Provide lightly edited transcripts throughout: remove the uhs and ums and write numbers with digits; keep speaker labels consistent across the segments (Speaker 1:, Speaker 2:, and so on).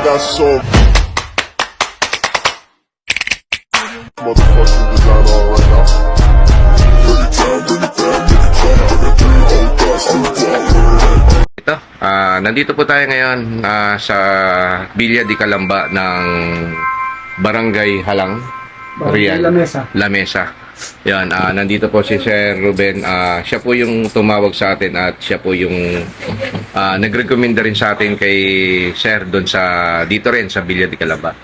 Speaker 1: got some motherfucking design on right now.
Speaker 2: Ito, nandito po tayo ngayon sa Villa de Calamba ng Barangay Halang, Real, La Mesa. Yan, nandito po si Sir Ruben. Siya po yung tumawag sa atin at siya po yung nag-recommenda rin sa atin kay Sir doon dito rin sa Villa de Calamba.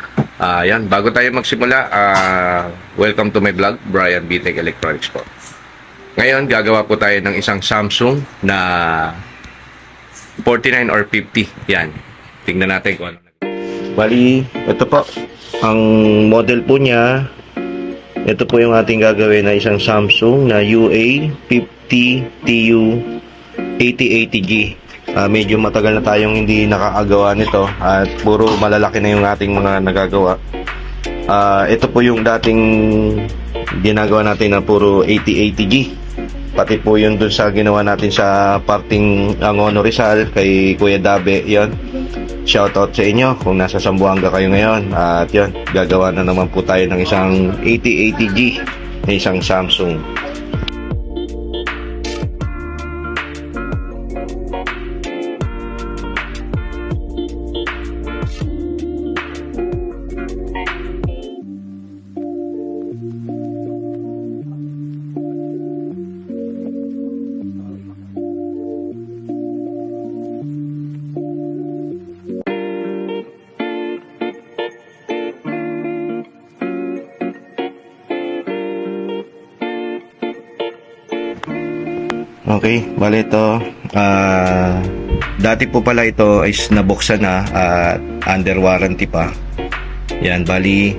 Speaker 2: Yan, bago tayo magsimula, welcome to my vlog, Brian BTech Electronics po. Ngayon, gagawa po tayo ng isang Samsung na 49 or 50. Yan. Tingnan natin kung ano. Bali, ito po. Ang model po niya, ito po yung ating gagawin na isang Samsung na UA50TU 8080G. Medyo matagal na tayong hindi nakakagawa nito at puro malalaki na yung ating mga nagagawa. Ito po yung dating ginagawa natin na puro 8080G. Pati po yun dun sa ginawa natin sa parting Angono Rizal kay Kuya Dabe. Yun, shoutout sa inyo kung nasa Zamboanga kayo ngayon. At yun, gagawa na naman po tayo ng isang 8080G na isang Samsung. Okay, bali ito, dati po pala ito is nabuksan na at under warranty pa. Yan, bali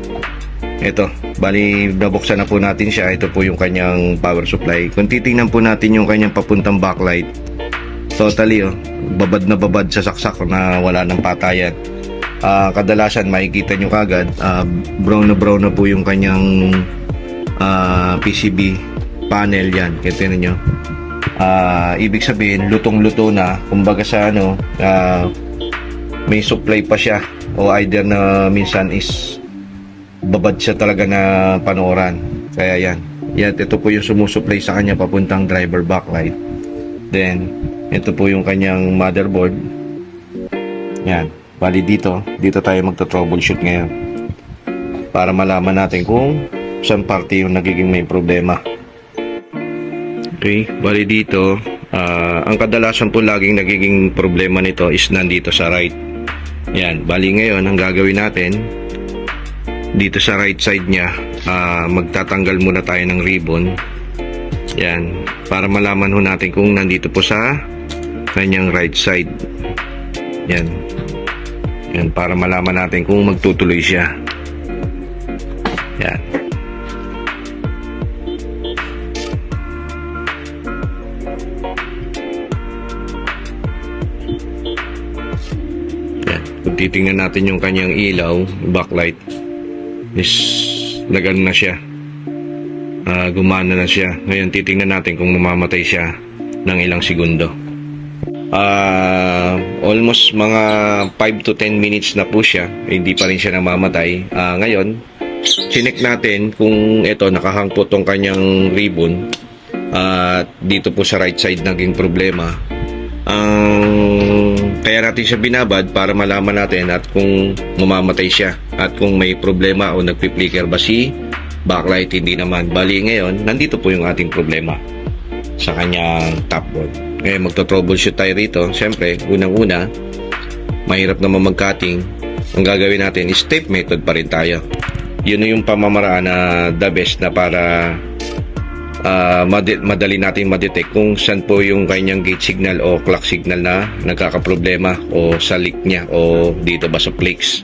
Speaker 2: nabuksan na po natin siya. Ito po yung kanyang power supply. Kung titingnan po natin yung kanyang papuntang backlight, totally babad na babad sa saksak na wala ng patayan. Kadalasan makikita nyo kagad, brown na po yung kanyang PCB panel. Yan, kita nyo. Ibig sabihin lutong-luto na, kumbaga sa may supply pa siya o either na minsan is babad siya talaga na panooran. Kaya yan, ito po yung sumusupply sa kanya papuntang driver backlight. Then ito po yung kanyang motherboard. Yan, bali dito tayo magto-troubleshoot ngayon para malaman natin kung saan parte yung nagiging may problema. Okay, bali dito, ang kadalasan po laging nagiging problema nito is nandito sa right. Yan, bali ngayon, ang gagawin natin, dito sa right side niya, magtatanggal muna tayo ng ribbon. Yan, para malaman ho natin kung nandito po sa kanyang right side. Yan, para malaman natin kung magtutuloy siya. Yan. Kung titingnan natin yung kanyang ilaw, backlight is nagano na siya, gumana na siya. Ngayon titingnan natin kung mamamatay siya ng ilang segundo. Almost mga 5 to 10 minutes na po siya, hindi pa rin siya namamatay. Ngayon chinek natin kung ito nakahang po tong kanyang ribbon at dito po sa right side naging problema. Kaya natin siya binabad para malaman natin at kung mamamatay siya at kung may problema o nagpi-flicker ba si backlight. Hindi naman. Bali ngayon, nandito po yung ating problema sa kanyang top board. Ngayon magto-troubleshoot tayo rito. Siyempre, unang-una, mahirap naman mag-cutting. Ang gagawin natin is tape method pa rin tayo. Yun yung pamamaraan na the best na para madali natin ma-detect kung saan po yung kanyang gate signal o clock signal na nagkakaproblema o sa leak niya o dito ba sa flakes.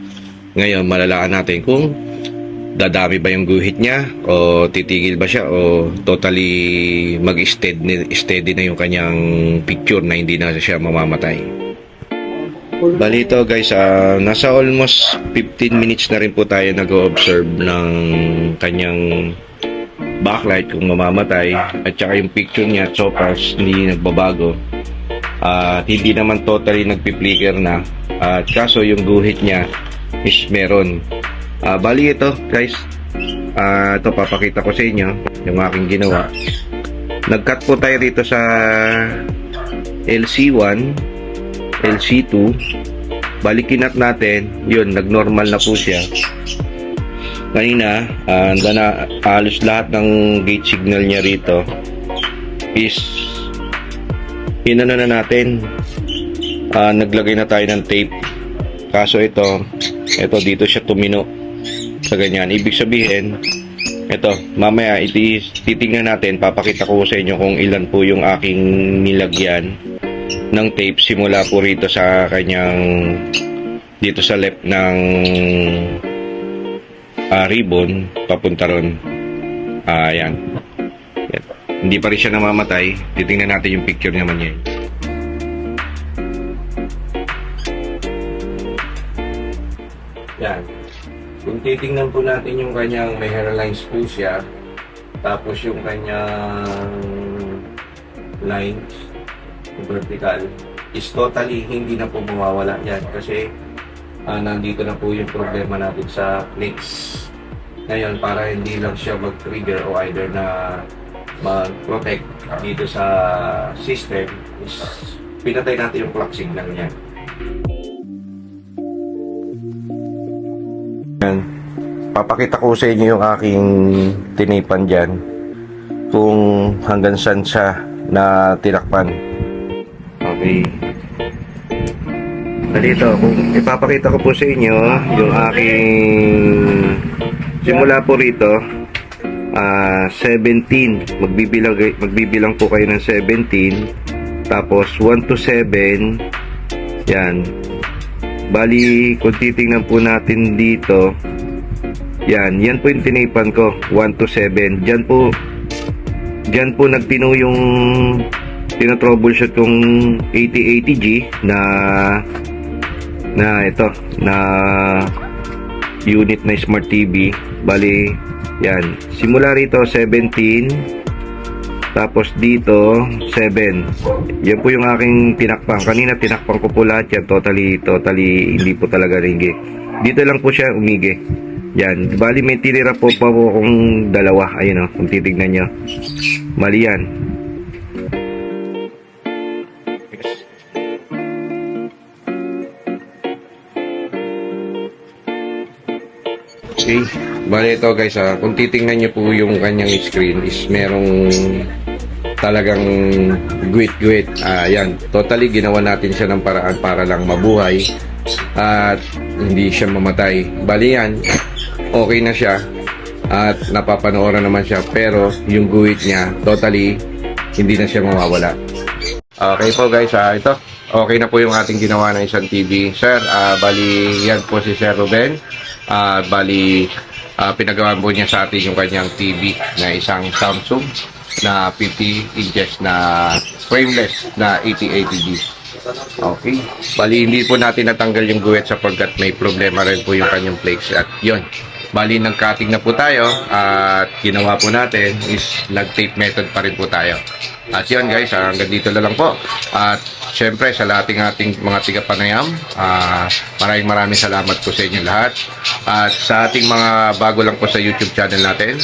Speaker 2: Ngayon malalaan natin kung dadami ba yung guhit niya o titigil ba siya o totally mag-steady na yung kanyang picture na hindi na siya mamamatay. Bali ito guys, nasa almost 15 minutes na rin po tayo nag-observe ng kanyang backlight kung mamamatay at saka yung picture niya so far hindi nagbabago. At hindi naman totally nagpi-flicker na. At kaso yung guhit niya is meron. Bali ito guys. Ito papakita ko sa inyo yung aking ginawa. Nag-cut po tayo dito sa LC1, LC2. Bali kinat natin. Yun, nag-normal na po siya. Kanina, halos lahat ng gate signal niya rito is inano na natin, naglagay na tayo ng tape. Kaso ito dito siya tumino sa ganyan. Ibig sabihin, ito, mamaya titingnan natin, papakita ko sa inyo kung ilan po yung aking nilagyan ng tape simula po rito sa kanyang dito sa left ng ribbon papunta ron. Ayan. Hindi pa rin siya namamatay. Titingnan natin yung picture naman niya. Yan. Kung titingnan po natin yung kanyang may hairlines po siya, tapos yung kanyang lines vertical is totally hindi na po mawawala yan kasi nandito na po yung problema natin sa plates. Ngayon, para hindi lang siya mag-trigger o either na mag-protect dito sa system is pinatay natin yung clock signal niya. Yan. Papakita ko sa inyo yung aking tinipan dyan kung hanggang saan siya na tinakpan. Okay. Dito, kung ipapakita ko po sa inyo yung aking simula po rito 17, magbibilang po kayo ng 17, tapos 1 to 7. Yan, bali kung titingnan po natin dito, yan po yung tinipan ko, 1 to 7. Dyan po nagtino yung tinatroubleshoot kong 8080G na unit na smart TV. Bali yan, simula rito 17, tapos dito 7. Yan po yung aking tinakpan. Kanina tinakpan ko po lahat yan, totally hindi po talaga ringi. Dito lang po siya umigi. Yan, bali may tinira po pa po kung dalawa. Ayun kung titignan nyo, mali yan. Okay, bali ito guys, kung titingnan nyo po yung kanyang screen is merong talagang guwit-guwit. Yan, totally ginawa natin siya ng paraan para lang mabuhay at hindi siya mamatay. Bali yan, okay na siya at napapanooran naman siya, pero yung guwit niya totally hindi na siya mawawala. Okay po guys, ito okay na po yung ating ginawa ng isang TV. Sir, bali yan po si Sir Ruben. Bali pinagawa po niya sa atin yung kanyang TV na isang Samsung na 50 inches na frameless na 8080D. Okay, bali hindi po natin natanggal yung guwit sapagkat may problema rin po yung kanyang plates. At yun, bali nag-cutting na po tayo at ginawa po natin is nag-tape method pa rin po tayo. At yun guys, hanggang dito na lang po. At syempre sa lahat ating mga tiga-Panayam, maraming salamat po sa inyo lahat. At sa ating mga bago lang po sa YouTube channel natin,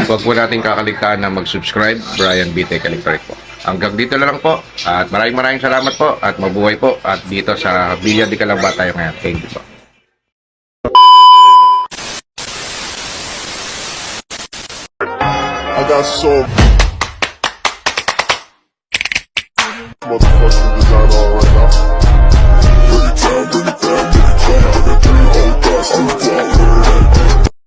Speaker 2: huwag po natin kakaligtaan na mag-subscribe. Brian B. Tekalikparik po. Hanggang dito na lang po. At maraming salamat po. At mabuhay po. At dito sa Villa de Calamba tayo ngayon. Thank you po.
Speaker 1: I got so motherfucking design all right now.